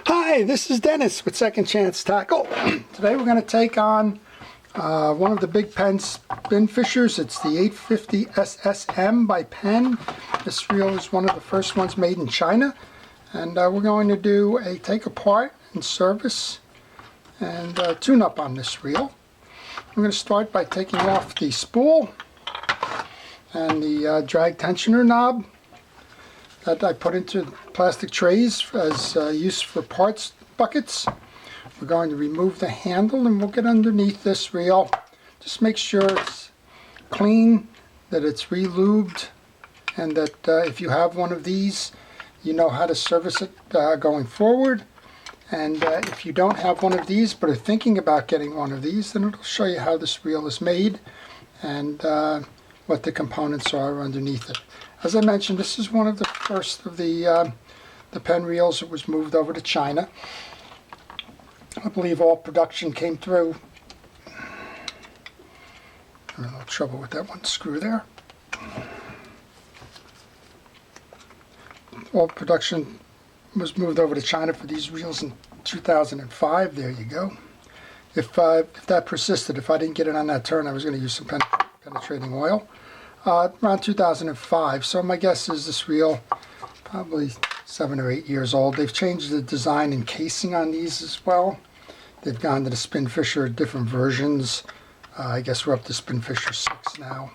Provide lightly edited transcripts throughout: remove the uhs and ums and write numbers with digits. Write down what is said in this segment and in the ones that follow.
Hi, this is Dennis with Second Chance Tackle. Today we're going to take on one of the big Penn Spinfishers. It's the 850 SSM by Penn. This reel is one of the first ones made in China. And we're going to do a take apart and service and tune up on this reel. I'm going to start by taking off the spool and the drag tensioner knob that I put into plastic trays as used for parts buckets. We're going to remove the handle and we'll get underneath this reel. Just make sure it's clean, that it's re-lubed, and that if you have one of these, you know how to service it going forward. And if you don't have one of these but are thinking about getting one of these, then it'll show you how this reel is made and what the components are underneath it. As I mentioned, this is one of the first of the Penn reels that was moved over to China. I believe all production came through. A little trouble with that one screw there. All production was moved over to China for these reels in 2005. There you go. If that persisted, if I didn't get it on that turn, I was going to use some penetrating oil. Around 2005, so my guess is this reel probably 7 or 8 years old. They've changed the design and casing on these as well. They've gone to the Spinfisher, different versions. I guess we're up to Spinfisher 6 now.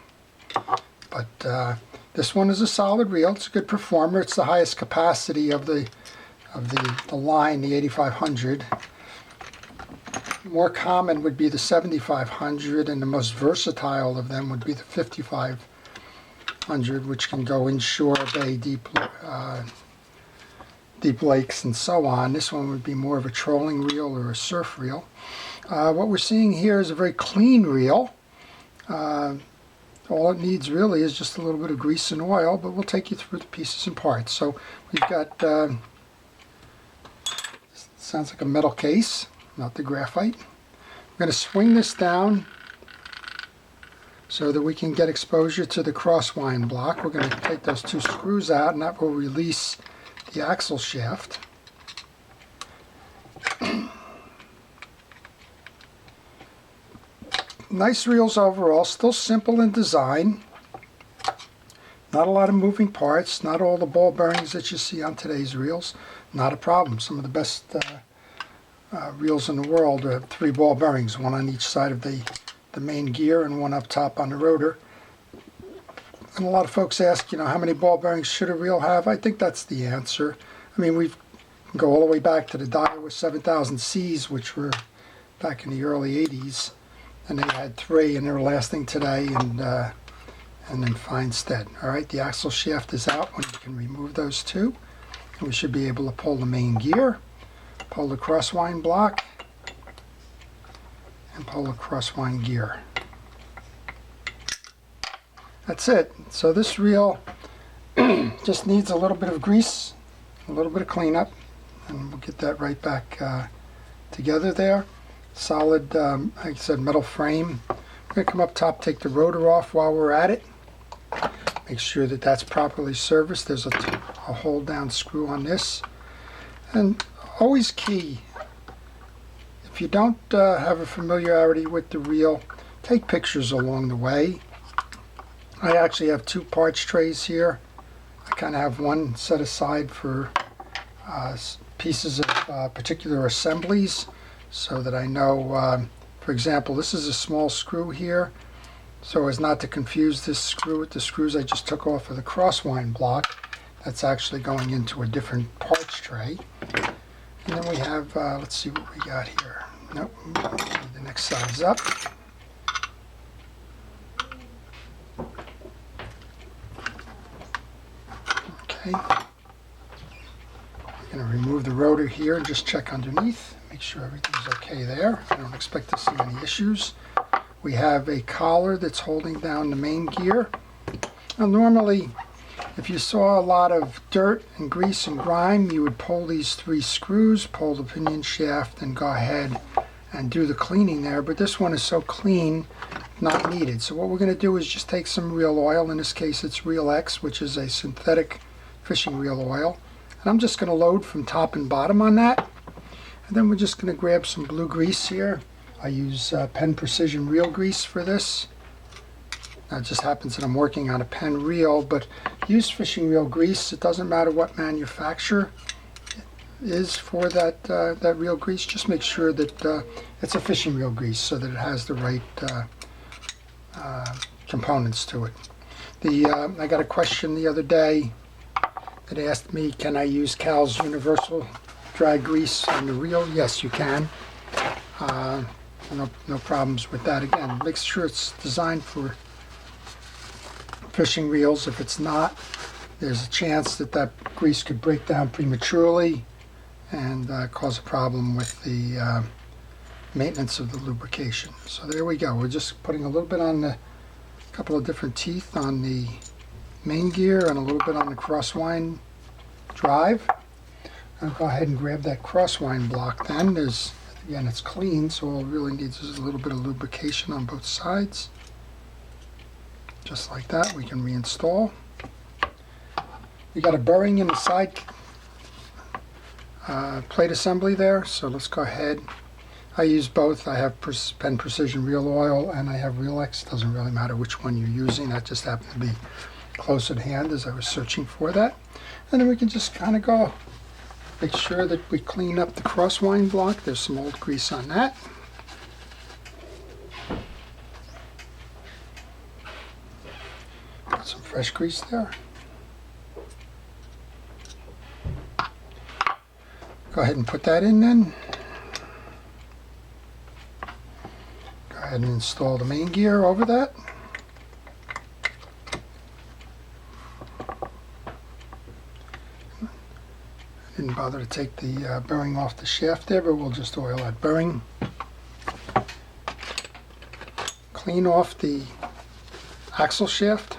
But this one is a solid reel. It's a good performer. It's the highest capacity of the line, the 8500. More common would be the 7500, and the most versatile of them would be the 5500, which can go inshore, bay, deep lakes, and so on. This one would be more of a trolling reel or a surf reel. What we're seeing here is a very clean reel. All it needs really is just a little bit of grease and oil, but we'll take you through the pieces and parts. So we've got, sounds like a metal case, not the graphite. I'm going to swing this down so that we can get exposure to the crosswind block. We're going to take those two screws out, and that will release the axle shaft. Nice reels overall, still simple in design. Not a lot of moving parts, not all the ball bearings that you see on today's reels. Not a problem. Some of the best reels in the world have 3 ball bearings, one on each side of the main gear and one up top on the rotor. And a lot of folks ask, how many ball bearings should a reel have? I think that's the answer. I mean, we go all the way back to the Daiwa 7000Cs, which were back in the early 80s, and they had 3, and they're lasting today and in fine stead. All right, the axle shaft is out when you can remove those two. And we should be able to pull the main gear, pull the crosswind block, and pull the crosswind gear. That's it. So this reel just needs a little bit of grease, a little bit of cleanup, and we'll get that right back together there. Solid, like I said, metal frame. We're going to come up top, take the rotor off while we're at it. Make sure that that's properly serviced. There's a hold down screw on this. And always key, if you don't have a familiarity with the reel, take pictures along the way. I actually have 2 parts trays here. I kind of have one set aside for pieces of particular assemblies, so that I know, for example, this is a small screw here, so as not to confuse this screw with the screws I just took off of the crosswind block. That's actually going into a different parts tray. And then we have, let's see what we got here. Nope, the next size up. Okay. I'm going to remove the rotor here and just check underneath. Make sure everything's okay there. I don't expect to see any issues. We have a collar that's holding down the main gear. Now normally, if you saw a lot of dirt and grease and grime, you would pull these 3 screws, pull the pinion shaft, and go ahead and do the cleaning there. But this one is so clean, not needed. So what we're going to do is just take some reel oil. In this case, it's Reel X, which is a synthetic fishing reel oil. And I'm just going to load from top and bottom on that. And then we're just going to grab some blue grease here. I use Penn Precision reel grease for this. Now it just happens that I'm working on a Penn reel, but use fishing reel grease. It doesn't matter what manufacturer it is for that reel grease. Just make sure that it's a fishing reel grease so that it has the right components to it. I got a question the other day that asked me, can I use Cal's Universal Dry Grease on the reel? Yes, you can. No problems with that. Again, make sure it's designed for fishing reels. If it's not, there's a chance that that grease could break down prematurely and cause a problem with the maintenance of the lubrication. So there we go. We're just putting a little bit on the couple of different teeth on the main gear and a little bit on the crosswind drive. I'll go ahead and grab that crosswind block then. Again, it's clean, so all it really needs is a little bit of lubrication on both sides. Just like that, we can reinstall. We got a burring in the side plate assembly there, so let's go ahead. I use both. I have Penn Precision Reel Oil and I have Reelex. Doesn't really matter which one you're using. That just happened to be close at hand as I was searching for that. And then we can just kind of go make sure that we clean up the crosswind block. There's some old grease on that. Got some fresh grease there. Go ahead and put that in then. Go ahead and install the main gear over that. Didn't bother to take the bearing off the shaft there, but we'll just oil that bearing. Clean off the axle shaft.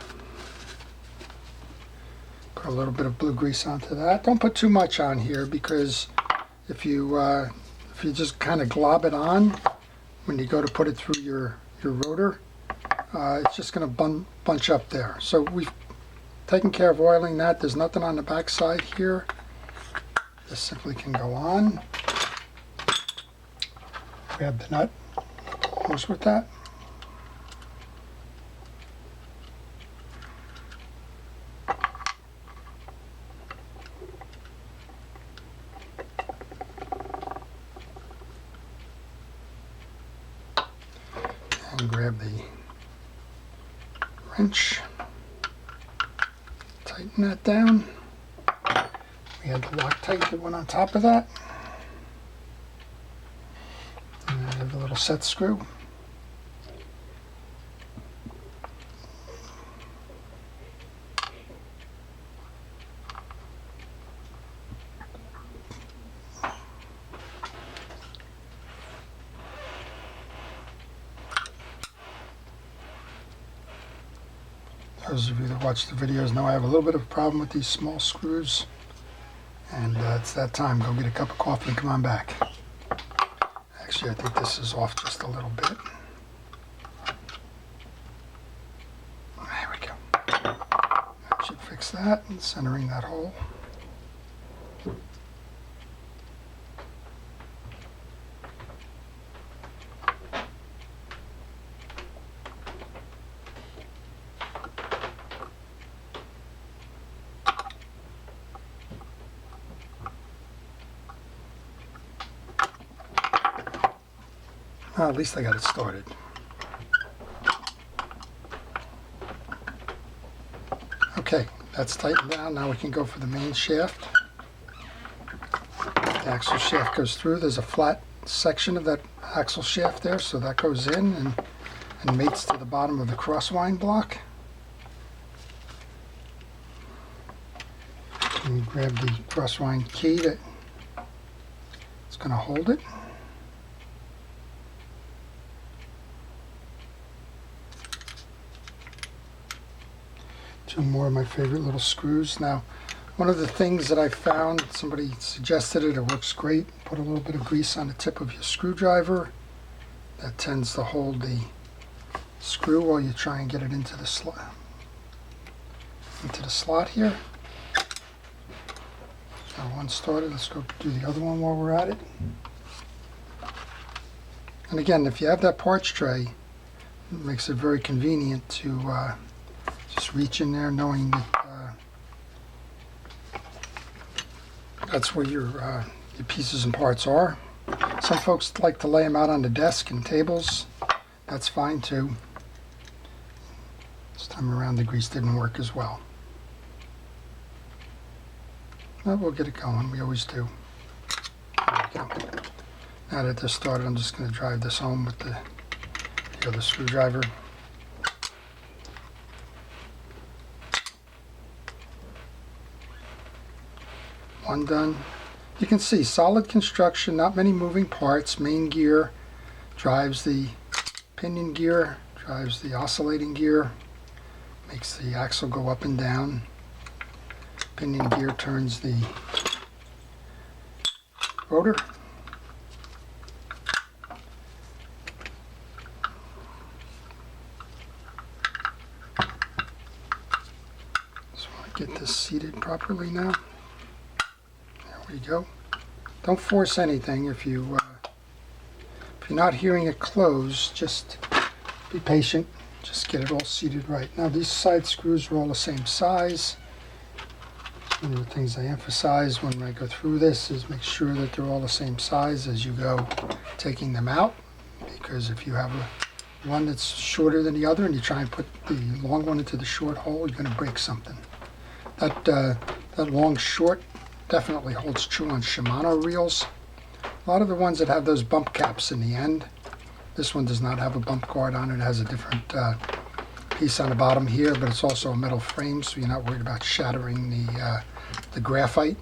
Put a little bit of blue grease onto that. Don't put too much on here because if you just kind of glob it on when you go to put it through your rotor, it's just going to bunch up there. So we've taken care of oiling that. There's nothing on the back side here. This simply can go on. Grab the nut, close with that. And grab the wrench, tighten that down. We had the Loctite that went on top of that. And I have a little set screw. Those of you that watch the videos know I have a little bit of a problem with these small screws. And it's that time. Go get a cup of coffee and come on back. Actually, I think this is off just a little bit. There we go. That should fix that. And centering that hole. Well, at least I got it started. Okay, that's tightened down. Now we can go for the main shaft. The axle shaft goes through. There's a flat section of that axle shaft there, so that goes in and mates to the bottom of the crosswind block. And you grab the crosswind key that it's going to hold it. Two more of my favorite little screws. Now, one of the things that I found, somebody suggested it works great. Put a little bit of grease on the tip of your screwdriver. That tends to hold the screw while you try and get it into the slot here. Got one started. Let's go do the other one while we're at it. And again, if you have that parts tray, it makes it very convenient to just reach in there knowing that that's where your pieces and parts are. Some folks like to lay them out on the desk and tables. That's fine too. This time around the grease didn't work as well. But we'll get it going, we always do. There we go. Now that this started, I'm just going to drive this home with the other screwdriver. One done. You can see solid construction, not many moving parts. Main gear drives the pinion gear, drives the oscillating gear, makes the axle go up and down. Pinion gear turns the rotor. Just want to get this seated properly now. There we go. Don't force anything. If you're not hearing it close, just be patient. Just get it all seated right. Now these side screws are all the same size. One of the things I emphasize when I go through this is make sure that they're all the same size as you go taking them out, because if you have one that's shorter than the other and you try and put the long one into the short hole, you're going to break something. That long short definitely holds true on Shimano reels. A lot of the ones that have those bump caps in the end, this one does not have a bump guard on it. It has a different piece on the bottom here, but it's also a metal frame, so you're not worried about shattering the graphite,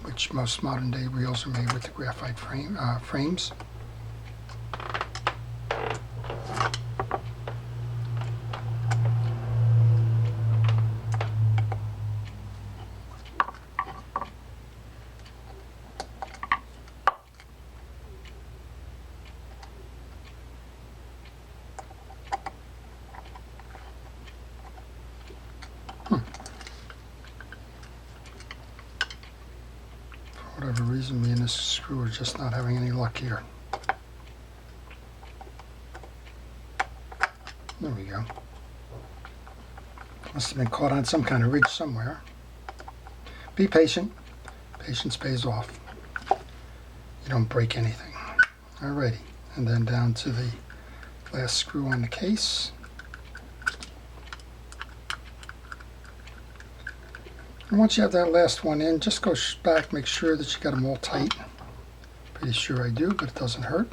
which most modern day reels are made with the graphite frames. For whatever reason, me and this screw are just not having any luck here. There we go. Must have been caught on some kind of ridge somewhere. Be patient. Patience pays off. You don't break anything. Alrighty. And then down to the last screw on the case. And once you have that last one in, just go back, make sure that you got them all tight. Pretty sure I do, but it doesn't hurt.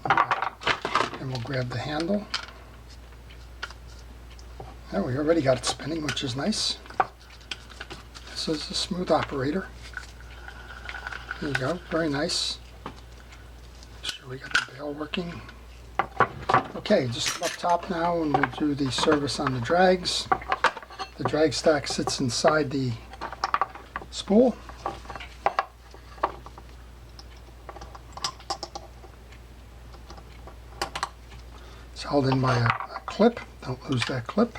And we'll grab the handle. Now we already got it spinning, which is nice. This is a smooth operator. There you go, very nice. Make sure we got the bail working. Okay, just up top now, and we'll do the service on the drags. The drag stack sits inside the spool. It's held in by a clip. Don't lose that clip.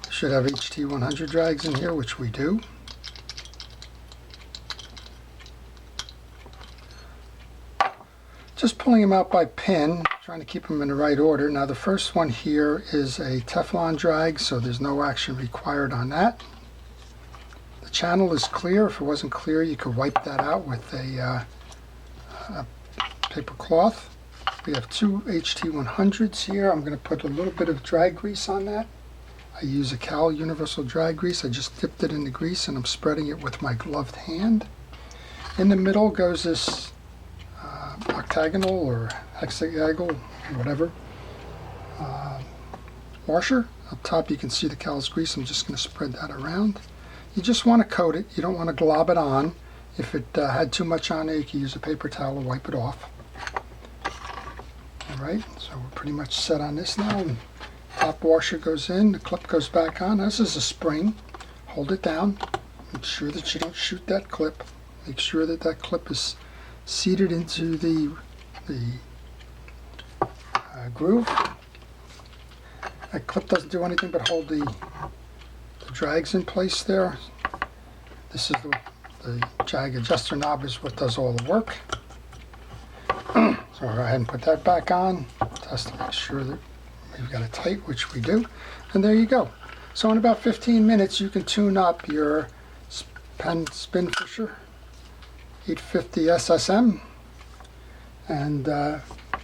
Should have HT100 drags in here, which we do. Just pulling them out by pin, trying to keep them in the right order. Now the first one here is a Teflon drag, so there's no action required on that. The channel is clear. If it wasn't clear, you could wipe that out with a paper cloth. We have two HT100s here. I'm going to put a little bit of drag grease on that. I use a Cal Universal Drag Grease. I just dipped it in the grease and I'm spreading it with my gloved hand. In the middle goes this octagonal or hexagonal, whatever, washer. Up top you can see the Cal's grease. I'm just going to spread that around. You just want to coat it. You don't want to glob it on. If it had too much on it, you can use a paper towel to wipe it off. Alright, so we're pretty much set on this now. And top washer goes in, the clip goes back on. This is a spring. Hold it down. Make sure that you don't shoot that clip. Make sure that that clip is seated into the groove. That clip doesn't do anything but hold the drags in place there. This is the jag adjuster knob is what does all the work. So I'll go ahead and put that back on, test to make sure that we've got it tight, which we do. And there you go. So in about 15 minutes, you can tune up your Penn Spinfisher 850 SSM, and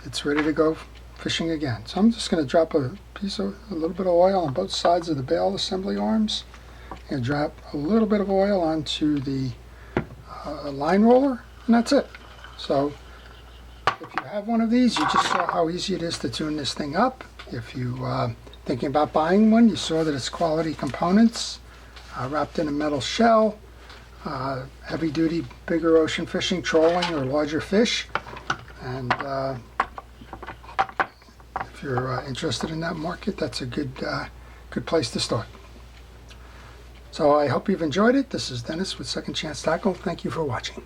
it's ready to go fishing again. So I'm just going to drop a little bit of oil on both sides of the bail assembly arms, and drop a little bit of oil onto the line roller, and that's it. So if you have one of these, you just saw how easy it is to tune this thing up. If you thinking about buying one, you saw that it's quality components, wrapped in a metal shell, heavy duty, bigger ocean fishing, trolling, or larger fish. And if you're interested in that market, that's a good place to start. So I hope you've enjoyed it. This is Dennis with Second Chance Tackle. Thank you for watching.